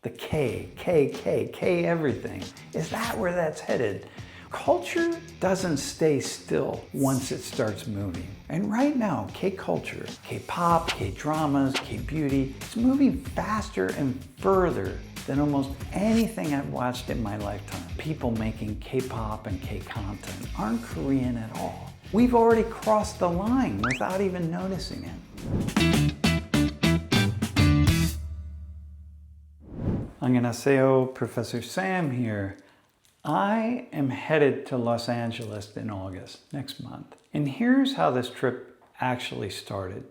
The K everything. Is that where that's headed? Culture doesn't stay still once it starts moving. And right now, K-culture, K-pop, K-dramas, K-beauty, it's moving faster and further than almost anything I've watched in my lifetime. People making K-pop and K-content aren't Korean at all. We've already crossed the line without even noticing it. 안녕하세요, Professor Sam here. I am headed to Los Angeles in August, next month. And here's how this trip actually started.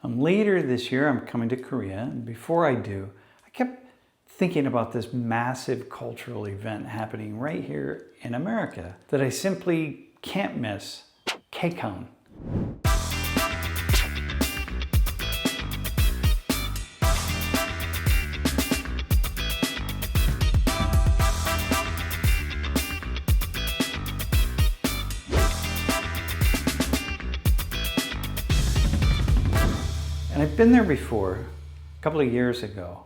Later this year, I'm coming to Korea, and before I do, I kept thinking about this massive cultural event happening right here in America that I simply can't miss, KCON. And I've been there before, a couple of years ago.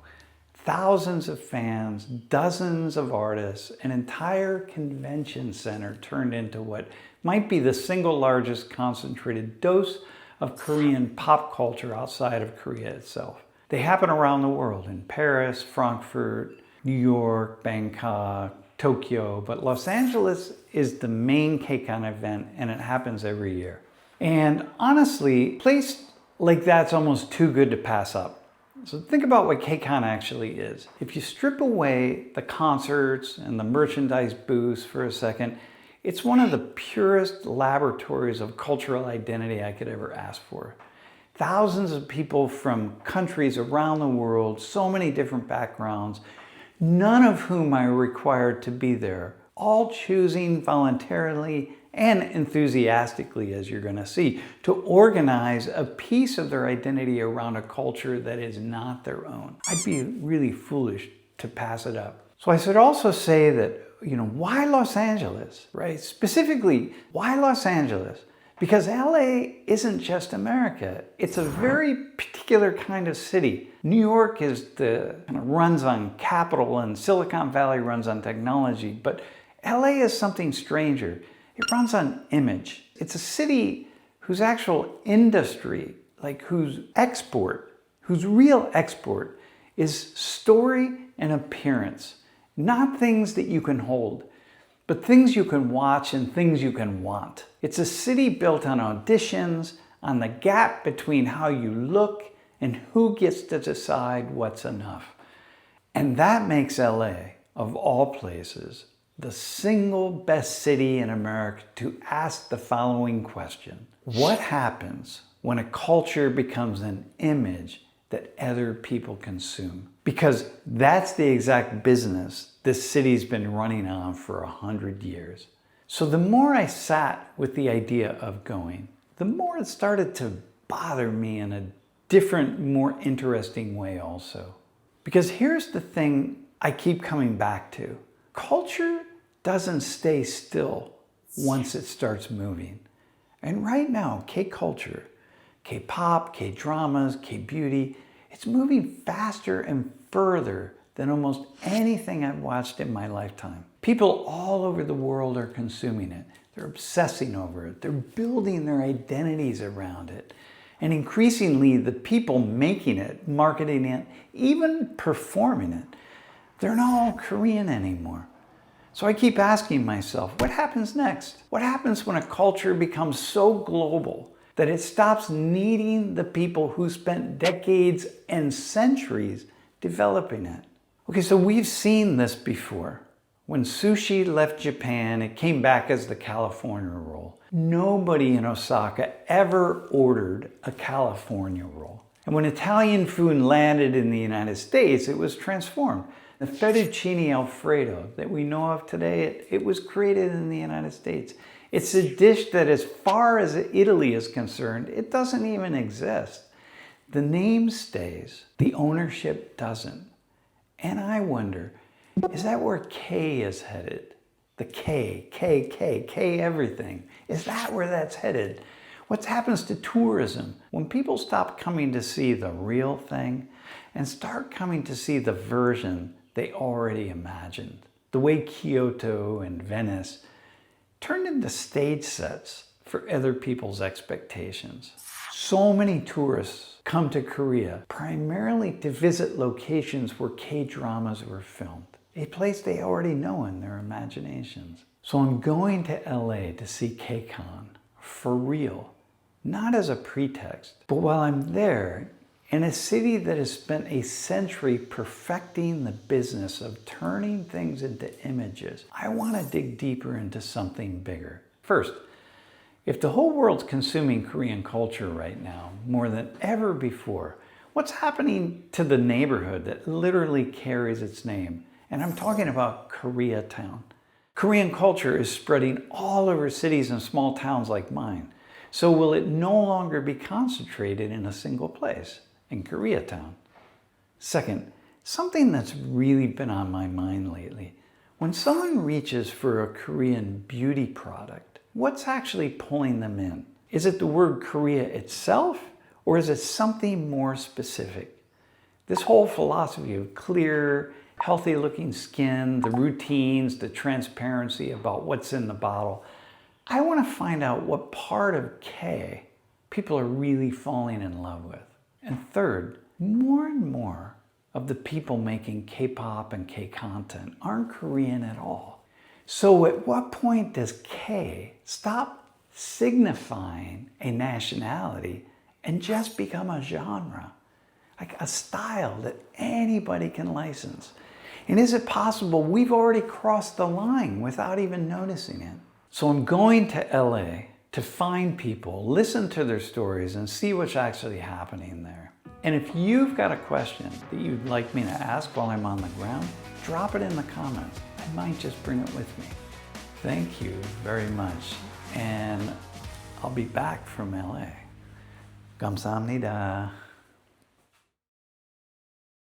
Thousands of fans, dozens of artists, an entire convention center turned into what might be the single largest concentrated dose of Korean pop culture outside of Korea itself. They happen around the world, in Paris, Frankfurt, New York, Bangkok, Tokyo, but Los Angeles is the main KCON event, and it happens every year. And honestly, a place like that's almost too good to pass up. So think about what KCON actually is. If you strip away the concerts and the merchandise booths for a second, it's one of the purest laboratories of cultural identity I could ever ask for. Thousands of people from countries around the world, so many different backgrounds, none of whom are required to be there, all choosing voluntarily and enthusiastically, as you're going to see, to organize a piece of their identity around a culture that is not their own. I'd be really foolish to pass it up. So I should also say that, why Los Angeles, right? Specifically, why Los Angeles? Because LA isn't just America. It's a very particular kind of city. New York runs on capital, and Silicon Valley runs on technology, but LA is something stranger. It runs on image. It's a city whose actual industry, whose real export is story and appearance. Not things that you can hold, but things you can watch and things you can want. It's a city built on auditions, on the gap between how you look and who gets to decide what's enough. And that makes LA, of all places, the single best city in America to ask the following question. What happens when a culture becomes an image that other people consume? Because that's the exact business this city's been running on for 100 years. So the more I sat with the idea of going, the more it started to bother me in a different, more interesting way also. Because here's the thing I keep coming back to. Culture doesn't stay still once it starts moving. And right now, K-culture, K-pop, K-dramas, K-beauty, it's moving faster and further than almost anything I've watched in my lifetime. People all over the world are consuming it. They're obsessing over it. They're building their identities around it. And increasingly, the people making it, marketing it, even performing it, they're not all Korean anymore. So I keep asking myself, what happens next? What happens when a culture becomes so global that it stops needing the people who spent decades and centuries developing it? Okay, so we've seen this before. When sushi left Japan, it came back as the California roll. Nobody in Osaka ever ordered a California roll. And when Italian food landed in the United States, it was transformed. The fettuccine alfredo that we know of today, it was created in the United States. It's a dish that, as far as Italy is concerned, it doesn't even exist. The name stays, the ownership doesn't. And I wonder, is that where K is headed? The K everything. Is that where that's headed? What happens to tourism? When people stop coming to see the real thing, and start coming to see the version they already imagined. The way Kyoto and Venice turned into stage sets for other people's expectations. So many tourists come to Korea primarily to visit locations where K-dramas were filmed, a place they already know in their imaginations. So I'm going to LA to see KCON for real, not as a pretext, but while I'm there, in a city that has spent a century perfecting the business of turning things into images, I want to dig deeper into something bigger. First, if the whole world's consuming Korean culture right now, more than ever before, what's happening to the neighborhood that literally carries its name? And I'm talking about Koreatown. Korean culture is spreading all over cities and small towns like mine. So will it no longer be concentrated in a single place, in Koreatown? Second, something that's really been on my mind lately. When someone reaches for a Korean beauty product, what's actually pulling them in? Is it the word Korea itself, or is it something more specific? This whole philosophy of clear, healthy-looking skin, the routines, the transparency about what's in the bottle, I want to find out what part of K people are really falling in love with. And third, more and more of the people making K-pop and K-content aren't Korean at all. So at what point does K stop signifying a nationality and just become a genre? Like a style that anybody can license? And is it possible we've already crossed the line without even noticing it? So I'm going to LA to find people, listen to their stories, and see what's actually happening there. And if you've got a question that you'd like me to ask while I'm on the ground, drop it in the comments. I might just bring it with me. Thank you very much. And I'll be back from LA. 감사합니다.